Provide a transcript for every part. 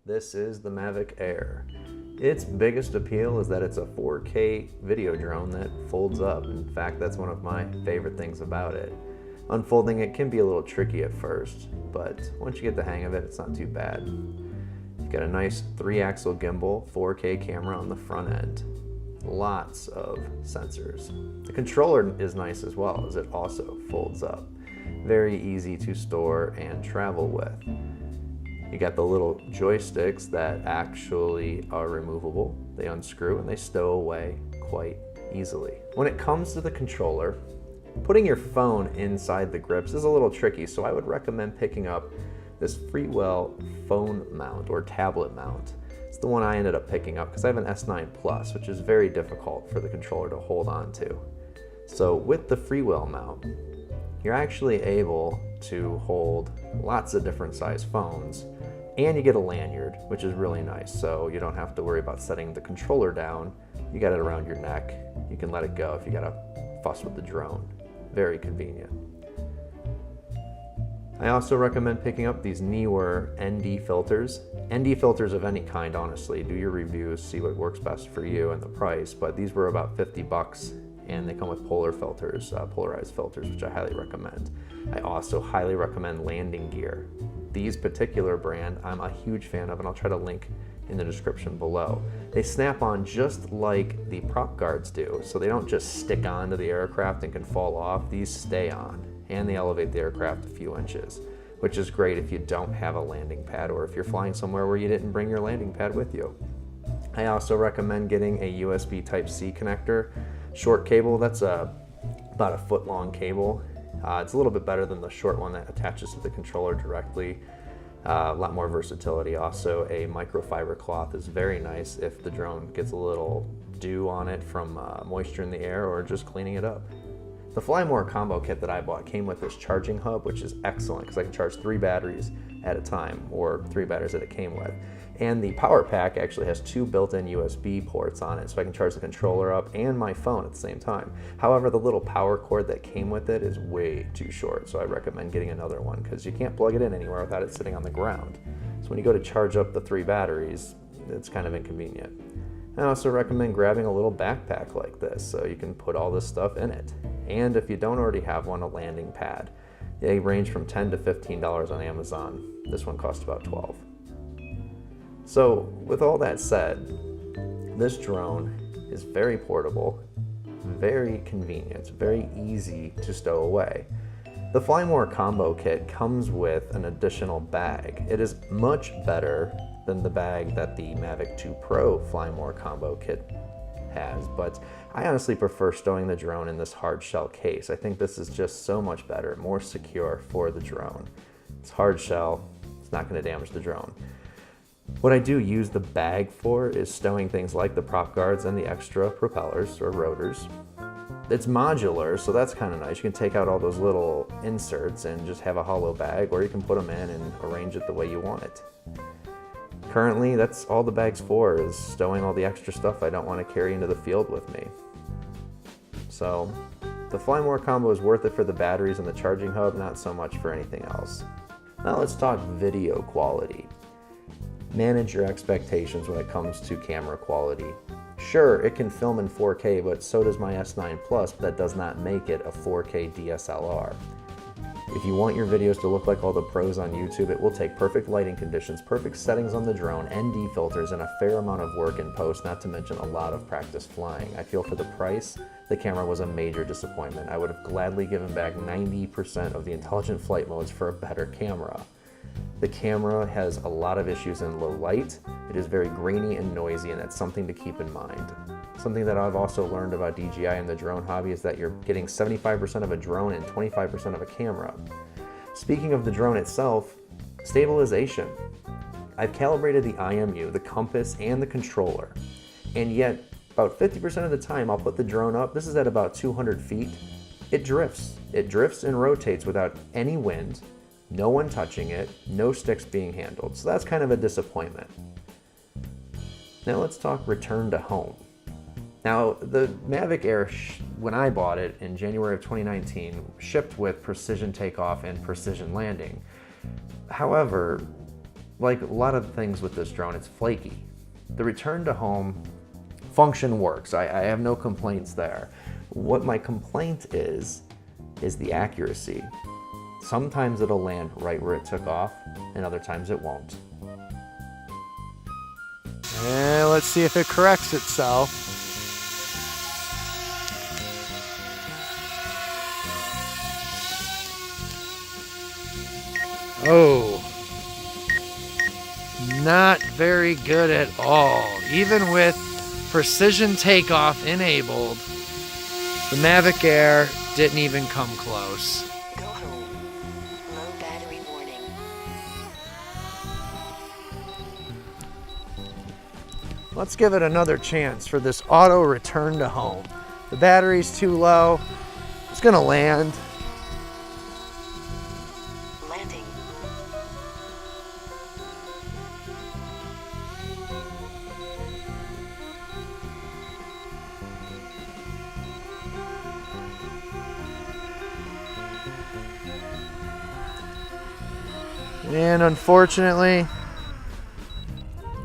This is the Mavic Air. Its biggest appeal is that it's a 4K video drone that folds up. In fact, that's one of my favorite things about it. Unfolding it can be a little tricky at first, but once you get the hang of it, it's not too bad. You've got a nice 3-axle gimbal, 4K camera on the front end. Lots of sensors. The controller is nice as well, as it also folds up. Very easy to store and travel with. You got the little joysticks that actually are removable. They unscrew and they stow away quite easily. When it comes to the controller, putting your phone inside the grips is a little tricky, so I would recommend picking up this Freewell phone mount or tablet mount. It's the one I ended up picking up because I have an S9 Plus, which is very difficult for the controller to hold on to. So with the Freewell mount, you're actually able to hold lots of different size phones, and you get a lanyard, which is really nice, so you don't have to worry about setting the controller down. You got it around your neck. You can let it go if you got to fuss with the drone. Very convenient. I also recommend picking up these Neewer ND Filters. ND filters of any kind, honestly. Do your reviews, see what works best for you and the price, but these were about 50 bucks. And they come with polarized filters, which I highly recommend. I also highly recommend landing gear. These particular brand I'm a huge fan of, and I'll try to link in the description below. They snap on just like the prop guards do, so they don't just stick onto the aircraft and can fall off. These stay on, and they elevate the aircraft a few inches, which is great if you don't have a landing pad or if you're flying somewhere where you didn't bring your landing pad with you. I also recommend getting a USB Type-C connector. Short cable, that's about a foot long cable. It's a little bit better than the short one that attaches to the controller directly. A lot more versatility. Also, a microfiber cloth is very nice if the drone gets a little dew on it from moisture in the air or just cleaning it up. The Fly More combo kit that I bought came with this charging hub, which is excellent because I can charge 3 batteries at a time, or 3 batteries that it came with. And the power pack actually has 2 built-in USB ports on it, so I can charge the controller up and my phone at the same time. However, the little power cord that came with it is way too short, so I recommend getting another one because you can't plug it in anywhere without it sitting on the ground. So when you go to charge up the 3 batteries, it's kind of inconvenient. I also recommend grabbing a little backpack like this so you can put all this stuff in it. And if you don't already have one, a landing pad. They range from $10 to $15 on Amazon. This one costs about $12. So with all that said, this drone is very portable, very convenient, very easy to stow away. The Fly More combo kit comes with an additional bag. It is much better than the bag that the Mavic 2 Pro Fly More combo kit has, but I honestly prefer stowing the drone in this hard shell case. I think this is just so much better, more secure for the drone. It's hard shell, it's not going to damage the drone. What I do use the bag for is stowing things like the prop guards and the extra propellers or rotors. It's modular, so that's kind of nice. You can take out all those little inserts and just have a hollow bag, or you can put them in and arrange it the way you want it. Currently, that's all the bag's for, is stowing all the extra stuff I don't want to carry into the field with me. So, the Fly More combo is worth it for the batteries and the charging hub, not so much for anything else. Now let's talk video quality. Manage your expectations when it comes to camera quality. Sure, it can film in 4K, but so does my S9 Plus, but that does not make it a 4K DSLR. If you want your videos to look like all the pros on YouTube, it will take perfect lighting conditions, perfect settings on the drone, ND filters, and a fair amount of work in post, not to mention a lot of practice flying. I feel for the price, the camera was a major disappointment. I would have gladly given back 90% of the intelligent flight modes for a better camera. The camera has a lot of issues in low light. It is very grainy and noisy, and that's something to keep in mind. Something that I've also learned about DJI and the drone hobby is that you're getting 75% of a drone and 25% of a camera. Speaking of the drone itself, stabilization. I've calibrated the IMU, the compass, and the controller, and yet about 50% of the time I'll put the drone up. This is at about 200 feet. It drifts. It drifts and rotates without any wind, no one touching it, no sticks being handled. So that's kind of a disappointment. Now let's talk return to home. Now, the Mavic Air, when I bought it in January of 2019, shipped with precision takeoff and precision landing. However, like a lot of things with this drone, it's flaky. The return to home function works. I have no complaints there. What my complaint is the accuracy. Sometimes it'll land right where it took off, and other times it won't. And let's see if it corrects itself. Oh, not very good at all. Even with precision takeoff enabled, the Mavic Air didn't even come close. Go home. Low battery warning. Let's give it another chance for this auto return to home. The battery's too low. It's gonna land. Landing. And unfortunately,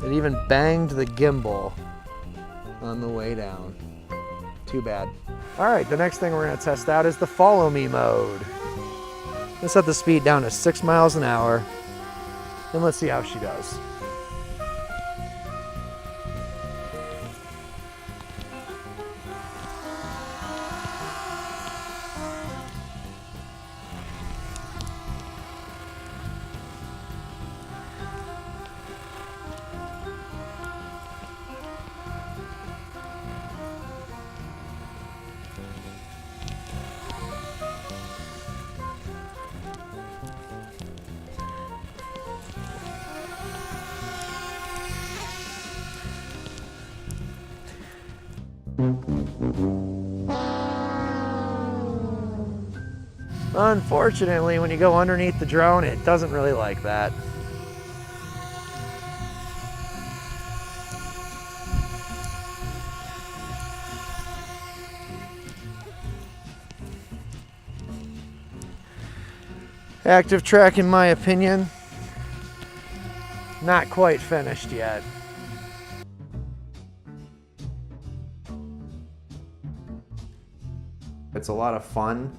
it even banged the gimbal on the way down. Too bad. All right, the next thing we're gonna test out is the follow me mode. Let's set the speed down to 6 miles an hour, and let's see how she does. Unfortunately, when you go underneath the drone, it doesn't really like that. Active track, in my opinion, not quite finished yet. It's a lot of fun,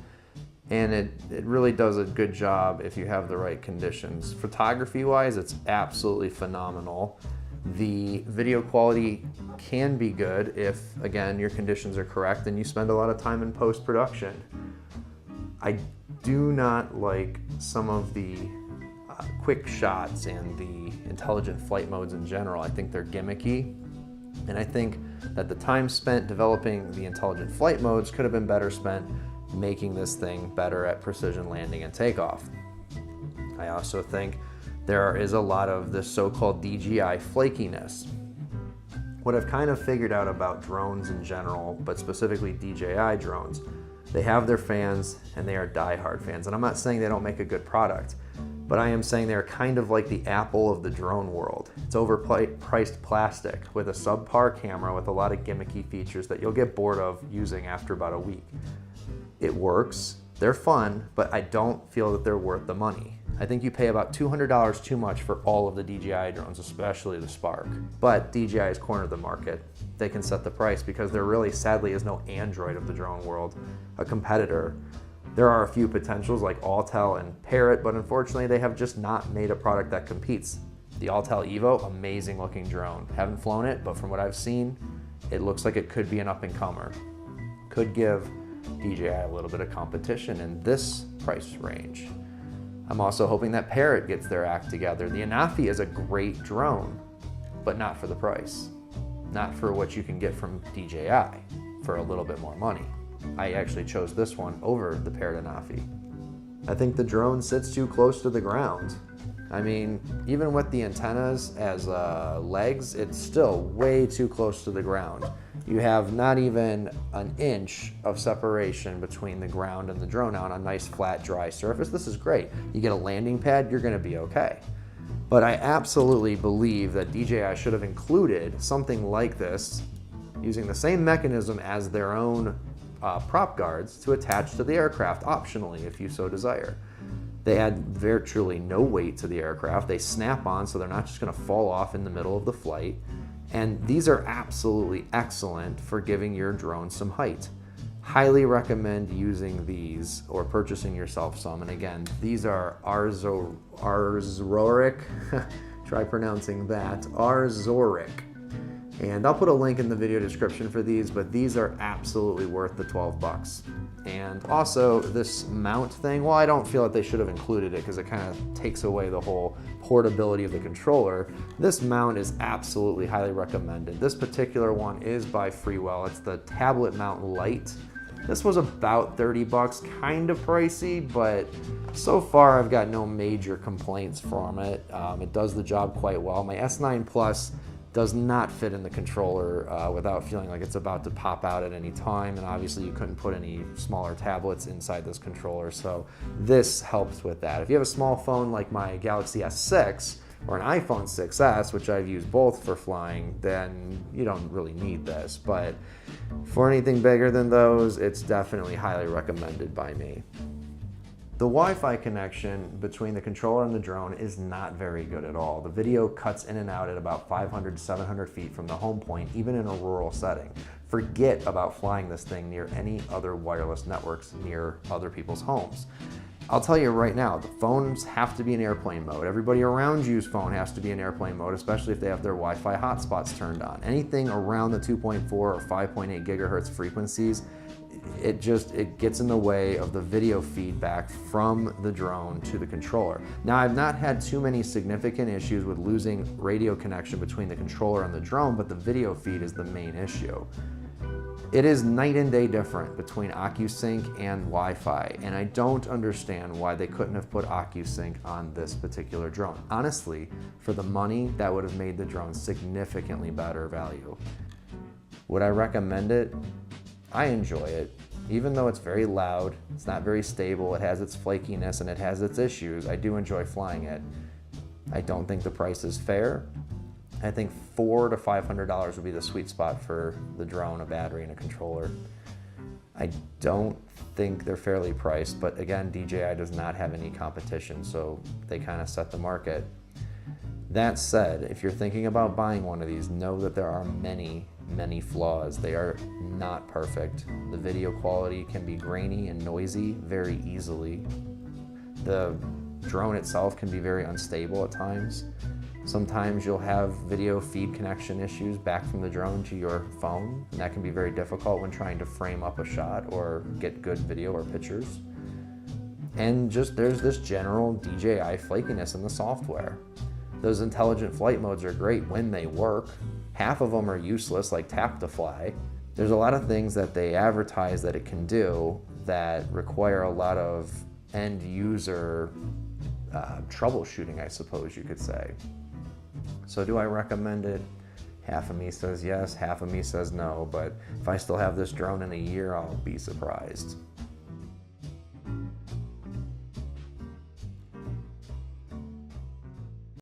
and it really does a good job if you have the right conditions. Photography wise, it's absolutely phenomenal. The video quality can be good if, again, your conditions are correct and you spend a lot of time in post-production. I do not like some of the quick shots and the intelligent flight modes in general. I think they're gimmicky, and I think that the time spent developing the intelligent flight modes could have been better spent making this thing better at precision landing and takeoff. I also think there is a lot of the so-called DJI flakiness. What I've kind of figured out about drones in general, but specifically DJI drones, they have their fans and they are diehard fans. And I'm not saying they don't make a good product, but I am saying they're kind of like the Apple of the drone world. It's overpriced plastic with a subpar camera with a lot of gimmicky features that you'll get bored of using after about a week. It works, they're fun, but I don't feel that they're worth the money. I think you pay about $200 too much for all of the DJI drones, especially the Spark. But DJI has cornered the market. They can set the price because there really, sadly, is no Android of the drone world, a competitor. There are a few potentials like Autel and Parrot, but unfortunately they have just not made a product that competes. The Autel Evo, amazing looking drone. Haven't flown it, but from what I've seen, it looks like it could be an up-and-comer. Could give DJI a little bit of competition in this price range. I'm also hoping that Parrot gets their act together. The Anafi is a great drone, but not for the price. Not for what you can get from DJI for a little bit more money. I actually chose this one over the Parrot Anafi. I think the drone sits too close to the ground. I mean, even with the antennas as legs, it's still way too close to the ground. You have not even an inch of separation between the ground and the drone on a nice flat dry surface. This is great. You get a landing pad, you're gonna be okay. But I absolutely believe that DJI should have included something like this using the same mechanism as their own prop guards to attach to the aircraft optionally if you so desire. They add virtually no weight to the aircraft. They snap on, so they're not just gonna fall off in the middle of the flight. And these are absolutely excellent for giving your drone some height. Highly recommend using these or purchasing yourself some. And again, these are Arzoric, try pronouncing that, Arzoric. And I'll put a link in the video description for these, but these are absolutely worth the 12 bucks. And also this mount thing, well, I don't feel that they should have included it because it kind of takes away the whole portability of the controller. This mount is absolutely highly recommended. This particular one is by Freewell. It's the tablet mount light. This was about 30 bucks, kind of pricey, but so far I've got no major complaints from it. It does the job quite well. My S9 Plus does not fit in the controller without feeling like it's about to pop out at any time, and obviously you couldn't put any smaller tablets inside this controller, so this helps with that. If you have a small phone like my Galaxy S6 or an iPhone 6S, which I've used both for flying, then you don't really need this, but for anything bigger than those, it's definitely highly recommended by me. The Wi-Fi connection between the controller and the drone is not very good at all. The video cuts in and out at about 500 to 700 feet from the home point, even in a rural setting. Forget about flying this thing near any other wireless networks near other people's homes. I'll tell you right now, the phones have to be in airplane mode. Everybody around you's phone has to be in airplane mode, especially if they have their Wi-Fi hotspots turned on. Anything around the 2.4 or 5.8 gigahertz frequencies, it gets in the way of the video feedback from the drone to the controller. Now, I've not had too many significant issues with losing radio connection between the controller and the drone, but the video feed is the main issue. It is night and day different between OcuSync and Wi-Fi, and I don't understand why they couldn't have put OcuSync on this particular drone. Honestly, for the money, that would have made the drone significantly better value. Would I recommend it? I enjoy it. Even though it's very loud, it's not very stable, it has its flakiness and it has its issues, I do enjoy flying it. I don't think the price is fair. I think $400 to $500 would be the sweet spot for the drone, a battery, and a controller. I don't think they're fairly priced, but again, DJI does not have any competition, so they kind of set the market. That said, if you're thinking about buying one of these, know that there are many flaws. They are not perfect. The video quality can be grainy and noisy very easily. The drone itself can be very unstable at times. Sometimes you'll have video feed connection issues back from the drone to your phone, and that can be very difficult when trying to frame up a shot or get good video or pictures. And just there's this general DJI flakiness in the software. Those intelligent flight modes are great when they work. Half of them are useless, like tap to fly. There's a lot of things that they advertise that it can do that require a lot of end user troubleshooting, I suppose you could say. So do I recommend it? Half of me says yes, half of me says no, but if I still have this drone in a year, I'll be surprised.